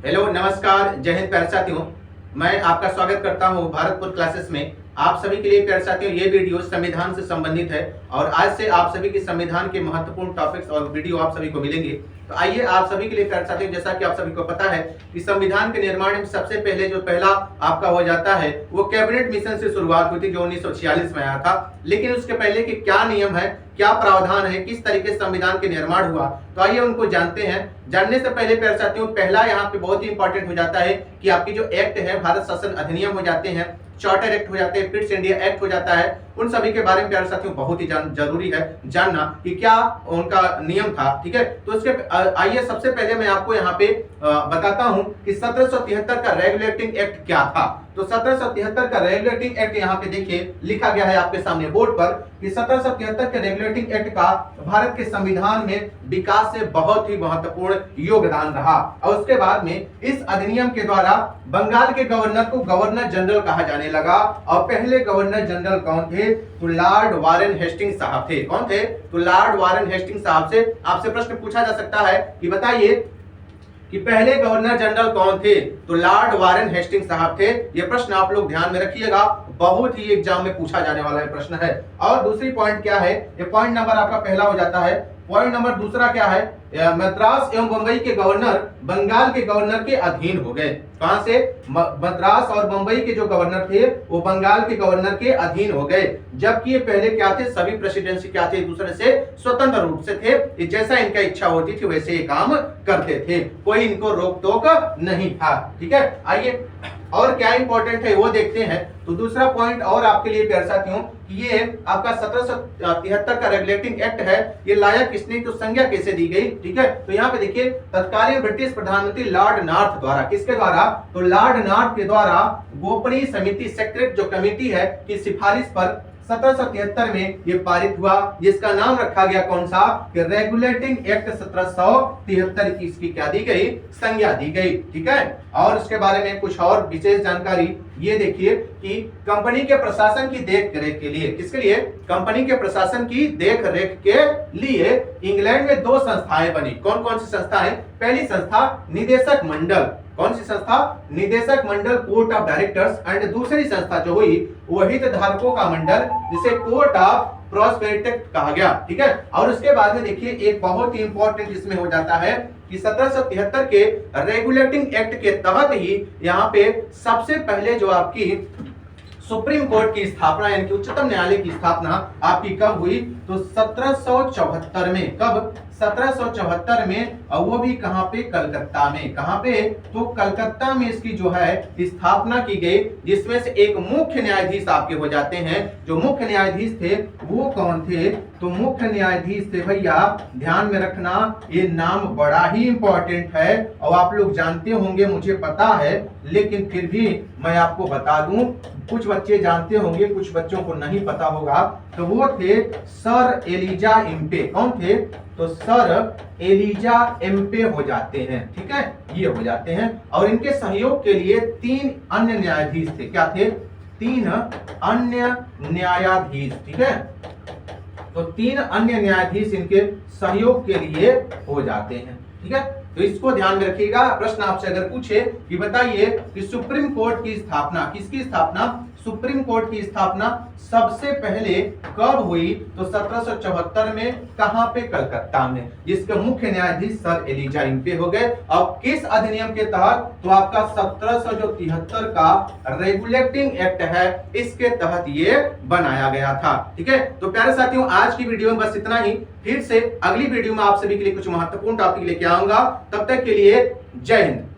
Hello नमस्कार जय हिंद प्यारे साथियों। मैं आपका स्वागत करता हूं भारतपुर क्लासेस में। आप सभी के लिए प्यारे साथियों ये वीडियो संविधान से संबंधित है और आज से आप सभी के संविधान के महत्वपूर्ण टॉपिक्स और वीडियो आप सभी को मिलेंगे। तो आइए आप सभी के लिए प्यारे साथियों, जैसा कि आप सभी को पता है कि संविधान के निर्माण में सबसे पहले जो पहला आपका हो जाता है वो कैबिनेट मिशन से शुरुआत हुई थी जो 1946 में आया था। लेकिन उसके पहले के क्या नियम है, क्या प्रावधान है, किस तरीके से संविधान के निर्माण हुआ, तो आइए उनको जानते हैं। जानने से पहले प्यारे साथियों पहला यहाँ पे बहुत ही इंपॉर्टेंट हो जाता है कि आपकी जो एक्ट है भारत शासन अधिनियम हो जाते हैं, चार्टर एक्ट हो जाते हैं, फिट्स इंडिया एक्ट हो जाता है। उन सभी के बारे में प्यारे साथियों बहुत ही जरूरी है जानना कि क्या उनका नियम था। ठीक है, तो इसके आइए सबसे पहले मैं आपको यहाँ पे बताता हूँ कि 1773 का रेगुलेटिंग एक्ट क्या था। तो 1773 का रेगुलेटिंग एक्ट यहाँ पे देखिए लिखा गया है आपके सामने बोर्ड पर कि 1773 के रेगुलेटिंग एक्ट का भारत के संविधान में विकास से बहुत ही महत्वपूर्ण योगदान रहा। और उसके बाद में इस अधिनियम के द्वारा बंगाल के गवर्नर को गवर्नर जनरल कहा जाने लगा। और पहले गवर्नर जनरल कौन थे? तो लॉर्ड वारेन हेस्टिंग्स साहब थे। कौन थे? तो लॉर्ड वारेन हेस्टिंग्स साहब से आपसे प्रश्न पूछा जा सकता है कि बताइए कि पहले गवर्नर जनरल कौन थे? तो लॉर्ड वारेन हेस्टिंग्स साहब थे। यह प्रश्न आप लोग ध्यान में रखिएगा, बहुत ही एग्जाम में पूछा जाने वाला है प्रश्न है। और दूसरी पॉइंट क्या है? ये पॉइंट नंबर आपका पहला हो जाता है। पॉइंट नंबर दूसरा क्या है? मद्रास एवं बंबई के गवर्नर बंगाल के गवर्नर के अधीन हो गए। कहां से? मद्रास और बंबई के जो गवर्नर थे वो बंगाल के गवर्नर के अधीन हो गए। जबकि ये पहले क्या थे? सभी प्रेसिडेंसी क्या थे? दूसरे से स्वतंत्र रूप से थे। जैसा इनका इच्छा होती थी वैसे ये काम करते थे, कोई इनको रोक टोक नहीं था। ठीक है, आइए और क्या इंपॉर्टेंट है वो देखते हैं। तो दूसरा पॉइंट और आपके लिए प्यारे साथियों कि ये आपका 1773 का रेगुलेटिंग एक्ट है, ये लाया किसने? तो संज्ञा कैसे दी गई? ठीक है, तो यहाँ पे देखिए तत्कालीन ब्रिटिश प्रधानमंत्री लॉर्ड नॉर्थ द्वारा, किसके द्वारा? तो लॉर्ड नॉर्थ के द्वारा गोपनीय समिति सेक्रेट जो कमेटी है की सिफारिश पर 1773 में ये पारित हुआ, जिसका नाम रखा गया कौन सा? कि रेगुलेटिंग एक्ट 1773 की इसकी क्या दी गई? संज्ञा दी गई। ठीक है, और इसके बारे में कुछ और विशेष जानकारी ये देखिए कि कंपनी के प्रशासन की देख रेख के लिए, किसके लिए? कंपनी के प्रशासन की देख रेख के लिए इंग्लैंड में दो संस्थाएं बनी। कौन कौन सी संस्थाएं? पहली संस्था निदेशक मंडल। कौन सी संस्था? निदेशक मंडल कोर्ट ऑफ डायरेक्टर्स। एंड दूसरी संस्था जो हुई वो हितधारकों का मंडल, जिसे कोर्ट ऑफ प्रॉस्पेरिटी कहा गया। ठीक है, और उसके बाद में देखिए एक बहुत ही इंपॉर्टेंट इसमें हो जाता है कि 1773 के रेगुलेटिंग एक्ट के तहत ही यहाँ पे सबसे पहले जो आपकी सुप्रीम कोर्ट की स्थापना यानी कि उच्चतम न्यायालय की स्थापना आपकी कब हुई? तो 1774 में। कब? 1774 में, और वो भी कहां पे? कलकत्ता में। कहां पे? तो कलकत्ता में इसकी जो है स्थापना की गई, जिसमें से एक मुख्य न्यायाधीश आपके हो जाते हैं। जो मुख्य न्यायाधीश थे वो कौन थे? तो मुख्य न्यायाधीश थे भैया, ध्यान में रखना ये नाम बड़ा ही इंपॉर्टेंट है और आप लोग जानते होंगे, मुझे पता है, लेकिन फिर भी मैं आपको बता दूं, कुछ बच्चे जानते होंगे कुछ बच्चों को नहीं पता होगा। तो वो थे सर एलिजा इम्पे। कौन थे? तो सर एलिजा एम्पे हो जाते हैं। ठीक है, ये हो जाते हैं। और इनके सहयोग के लिए तीन अन्य न्यायाधीश थे। क्या थे? तीन अन्य न्यायाधीश। ठीक है, तो तीन अन्य न्यायाधीश इनके सहयोग के लिए हो जाते हैं। ठीक है, तो इसको ध्यान में रखिएगा। प्रश्न आपसे अगर पूछे कि बताइए कि सुप्रीम कोर्ट की स्थापना, किसकी स्थापना? सुप्रीम कोर्ट की स्थापना सबसे पहले कब हुई? तो 1774 में। कहां पे? कलकत्ता में, जिसके मुख्य न्यायाधीश सर एलिजा इम्पे हो गए। अब किस अधिनियम के तहत? तो आपका 1773 का रेगुलेटिंग एक्ट है, इसके तहत ये बनाया गया था। ठीक है, तो प्यारे साथियों आज की वीडियो में बस इतना ही। फिर से अगली वीडियो में आप सभी के लिए कुछ महत्वपूर्ण टॉपिक लेके आऊंगा। तब तक के लिए जय हिंद।